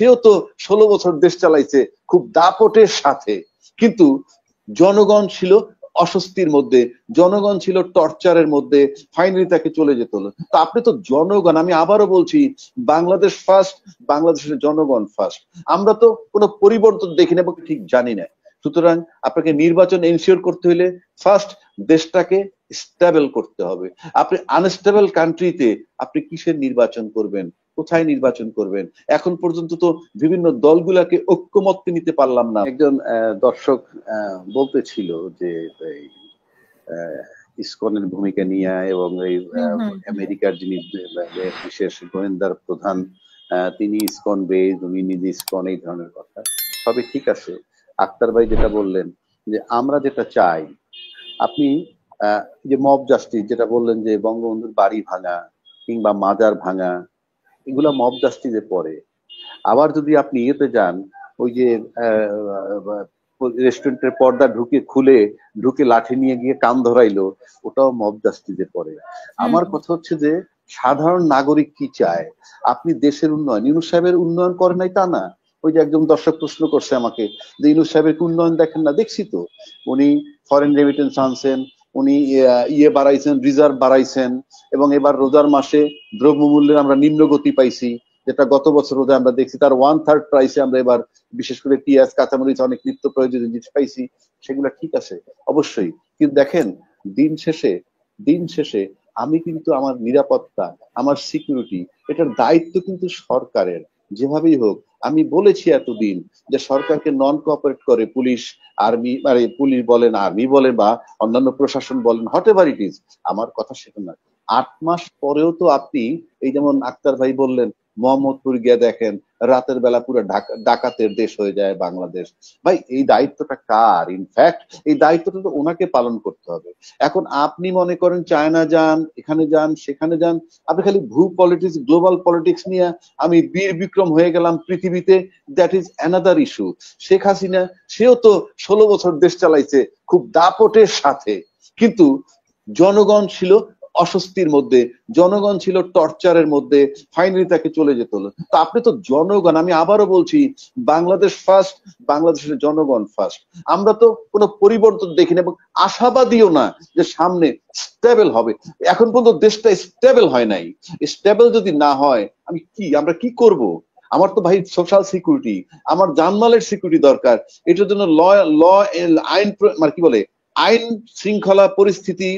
সেও তো 16 বছর দেশ চালাইছে খুব দাপটের সাথে, কিন্তু জনগণ ছিল অস্বস্তির মধ্যে, জনগণ ছিল টর্চারের মধ্যে, ফাইনালি তাকে চলে যেতে হলো। তো আপনি তো জনগণ, আমি আবারও বলছি, বাংলাদেশ ফার্স্ট, বাংলাদেশের জনগণ ফার্স্ট। আমরা তো কোনো পরিবর্তন দেখি না এবং ঠিক জানি না। সুতরাং আপনাকে নির্বাচন এনশিওর করতে হলে ফার্স্ট দেশটাকে স্টেবল করতে হবে। আপনি আনস্টেবল কান্ট্রিতে আপনি কিসের নির্বাচন করবেন, কোথায় নির্বাচন করবেন? এখন পর্যন্ত তো বিভিন্ন দলগুলাকে ঐক্যমত্যে নিতে পারলাম না। একজন দর্শক বলতেছিল যে ইসকনের ভূমিকা নিয়ে এবং এই আমেরিকার যিনি বিশেষ গোয়েন্দার প্রধান, তিনি ইসকন বেজ, উনি নিজে ইসকন, এই ধরনের কথা সবই ঠিক আছে। আক্তার ভাই যেটা বললেন যে আমরা যেটা চাই, আপনি যে মব জাস্টিস যেটা বললেন যে বঙ্গবন্ধুর বাড়ি ভাঙা কিংবা মাজার ভাঙা, এগুলা মব জাস্টিসে পড়ে। আবার যদি আপনি ইয়েতে যান, ওই যে রেস্টুরেন্টের পর্দা ঢুকে লাঠি নিয়ে গিয়ে কান ধরাইলো, ওটাও মব জাস্টিসে পড়ে। আমার কথা হচ্ছে যে সাধারণ নাগরিক কি চায়? আপনি দেশের উন্নয়ন, ইউনূস সাহেবের উন্নয়ন করেন নাই তা না। ওই যে একজন দর্শক প্রশ্ন করছে আমাকে যে ইউনূস সাহেবের উন্নয়ন দেখেন না, দেখছি তো। উনি ফরেন রেমিটেন্স আনছেন, উনি বাড়াইছেন, রিজার্ভ বাড়াইছেন, এবং এবার রোজার মাসে দ্রব্যমূল্যের আমরা নিম্নগতি পাইছি, যেটা গত বছর রোজা আমরা দেখছি তার 1/3 প্রাইসে আমরা এবার বিশেষ করে পেঁয়াজ, কাঁচামরিচ, অনেক নিত্য প্রয়োজনীয় জিনিস পাইছি। সেগুলো ঠিক আছে অবশ্যই, কিন্তু দেখেন দিন শেষে আমি কিন্তু আমার নিরাপত্তা, আমার সিকিউরিটি, এটার দায়িত্ব কিন্তু সরকারের। যেভাবেই হোক, আমি বলেছি এতদিন যে সরকারকে নন কোঅপারেট করে পুলিশ, আর্মি, মানে পুলিশ বলেন, আর্মি বলেন, বা অন্যান্য প্রশাসন বলেন, হোয়াট এভার ইট ইজ, আমার কথা সেটা না। 8 মাস পরেও তো আপনি, এই যেমন আক্তার ভাই বললেন, মোহাম্মদপুর গিয়ে দেখেন রাতের বেলা পুরো ডাকাতের দেশ হয়ে যায় বাংলাদেশ। ভাই এই দায়িত্বটা কার? ইনফ্যাক্ট এই দায়িত্বটা তো ওনাকে পালন করতে হবে। এখন আপনি মনে করেন চায়না যান, এখানে যান, সেখানে যান, আপনি খালি ভূ পলিটিক্স, গ্লোবাল পলিটিক্স নিয়ে আমি বীর বিক্রম হয়ে গেলাম পৃথিবীতে, that is another issue. Sheikh Hasina, সেও তো 16 বছর দেশ চালাইছে খুব দাপটের সাথে, কিন্তু জনগণ ছিল অস্বস্তির মধ্যে, জনগণ ছিল টর্চারের মধ্যে, ফাইনালি তাকে চলে যেতে হলো। তো আপনি তো জনগণ, আমি আবারও বলছি, বাংলাদেশ ফার্স্ট, বাংলাদেশের জনগণ ফার্স্ট। আমরা তো কোনো পরিবর্তন দেখি না এবং আশাবাদীও না যে সামনে স্টেবল হবে। এখন পর্যন্ত দেশটা স্টেবল হয় নাই। স্টেবল যদি না হয় আমরা কি করব? আমার তো ভাই সোশ্যাল সিকিউরিটি, আমার জানমালের সিকিউরিটি দরকার। এটার জন্য আইন, মানে কি বলে, আইন শৃঙ্খলা পরিস্থিতি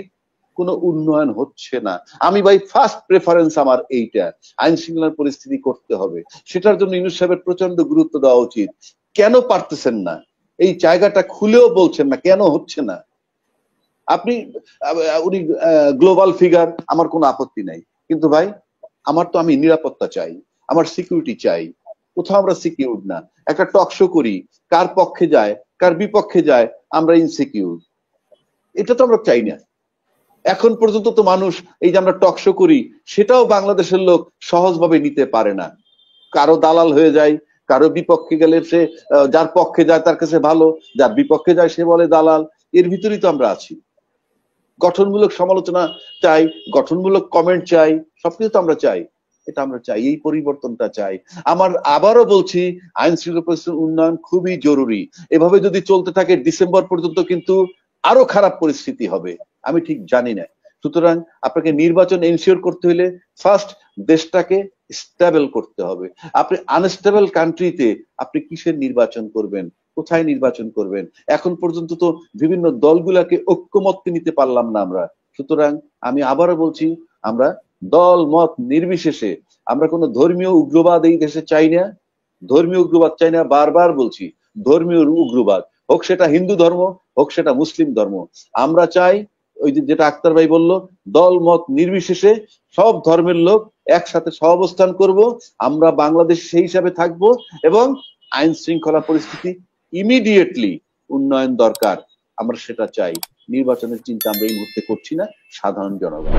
কোনো উন্নয়ন হচ্ছে না। আমি ভাই ফার্স্ট প্রেফারেন্স আমার এইটা, আইন শৃঙ্খলার পরিস্থিতি করতে হবে। সেটার জন্য ইউনূস সাহেবের প্রচন্ড গুরুত্ব দেওয়া উচিত। কেন পারতেছেন না? এই জায়গাটা খুলেও বলছেন না, কেন হচ্ছে না? আপনি উনি গ্লোবাল ফিগার, আমার কোনো আপত্তি নাই, কিন্তু ভাই আমি নিরাপত্তা চাই, আমার সিকিউরিটি চাই। কোথাও আমরা সিকিউর না। একটা টক শো করি, কার পক্ষে যায় কার বিপক্ষে যায় আমরা ইনসিকিউর, এটা তো আমরা চাই না। এখন পর্যন্ত তো মানুষ, এই যে আমরা টক শো করি, সেটাও বাংলাদেশের লোক সহজভাবে নিতে পারে না। কারো দালাল হয়ে যায়, কারো বিপক্ষে গেলে সে, যার পক্ষে যায় তার কাছে ভালো, যার বিপক্ষে যায় সে বলে দালাল। এর ভিতরেই তো আমরা আছি। গঠনমূলক সমালোচনা চাই, গঠনমূলক কমেন্ট চাই, সবকিছু তো আমরা চাই। এটা আমরা চাই, এই পরিবর্তনটা চাই। আবারও বলছি, আইন শৃঙ্খলা পরিস্থিতির উন্নয়ন খুবই জরুরি। এভাবে যদি চলতে থাকে ডিসেম্বর পর্যন্ত কিন্তু আরো খারাপ পরিস্থিতি হবে, আমি ঠিক জানি না। সুতরাং আপনাকে নির্বাচন এনশিওর করতে হলে ফার্স্ট দেশটাকে স্টেবল করতে হবে। আপনি আনস্টেবল কান্ট্রিতে আপনি কিসের নির্বাচন করবেন, কোথায় নির্বাচন করবেন? এখন পর্যন্ত তো বিভিন্ন দলগুলাকে ঐক্যমত্যে নিতে পারলাম না আমরা। সুতরাং আমি আবারও বলছি, আমরা দল মত নির্বিশেষে, আমরা কোনো ধর্মীয় উগ্রবাদ এই দেশে চাই না। ধর্মীয় উগ্রবাদ চাই না, বারবার বলছি। ধর্মীয় উগ্রবাদ হোক সেটা হিন্দু ধর্ম, হোক সেটা মুসলিম ধর্ম, আমরা চাই ওই যেটা আক্তার ভাই বলল, দল মত নির্বিশেষে সব ধর্মের লোক একসাথে সহাবস্থান করব। আমরা বাংলাদেশ সেই হিসাবে থাকবো, এবং আইন শৃঙ্খলা পরিস্থিতি ইমিডিয়েটলি উন্নয়ন দরকার, আমরা সেটা চাই। নির্বাচনের চিন্তা আমরা এই মুহূর্তে করছি না, সাধারণ জনগণ।